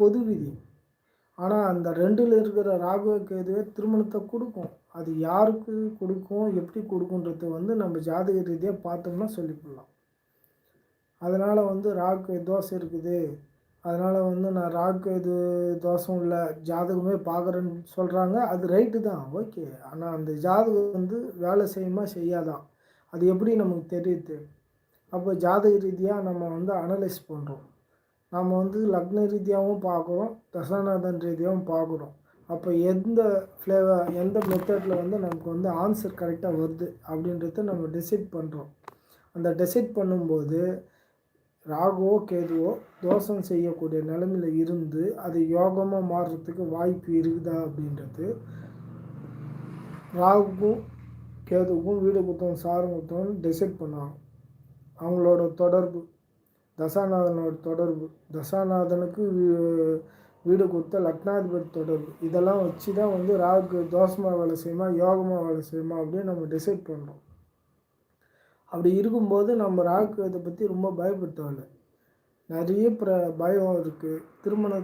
பொது விதி. ஆனால் அந்த 2ல் இருக்கிற ராகு கேதுவே திருமணத்தை கொடுக்கும். அது யாருக்கு கொடுக்கும், எப்படி கொடுக்குன்றது வந்து நம்ம ஜாதக ரீதியாக பார்த்தோம்னா சொல்லிக்கலாம். அதனால் வந்து ராகு தோஷம் இருக்குது, அதனால் வந்து நான் ராகு இது தோஷம் இல்லை ஜாதகமே பார்க்குறேன்னு சொல்கிறாங்க. அது ரைட்டு தான், ஓகே. ஆனால் அந்த ஜாதகம் வந்து வேலை செய்யுமா செய்யாதான், அது எப்படி நமக்கு தெரியுது? அப்போ ஜாதக ரீதியாக நம்ம வந்து அனலைஸ் பண்ணுறோம். நம்ம வந்து லக்ன ரீதியாகவும் பார்க்குறோம், தசாநாதன் ரீதியாகவும் பார்க்குறோம். அப்போ எந்த மெத்தடில் வந்து நமக்கு வந்து ஆன்சர் கரெக்டாக வருது அப்படின்றத நம்ம டிசைட் பண்ணுறோம். அந்த டிசைட் பண்ணும்போது ராகுவோ கேதுவோ தோஷம் செய்யக்கூடிய நிலைமையில் இருந்து அது யோகமாக மாறுறதுக்கு வாய்ப்பு இருக்குதா அப்படின்றது ராகுக்கும் கேதுவுக்கும் வீடு குத்தம் சாரம் குத்தம்னு டிசைட் பண்ணுவாங்க. அவங்களோட தொடர்பு, தசாநாதனோட தொடர்பு, தசாநாதனுக்கு வீடு கொடுத்த லக்னாதிபதி தொடர்பு, இதெல்லாம் வச்சு தான் வந்து ராகு தோஷமாக வேலை செய்யுமா யோகமாக வேலை செய்யுமா அப்படின்னு நம்ம டிசைட் பண்ணுறோம். அப்படி இருக்கும்போது நம்ம ராகு இதை பற்றி ரொம்ப பயப்பட தேவையில்லை. நிறைய பயம் இருக்குது. திருமண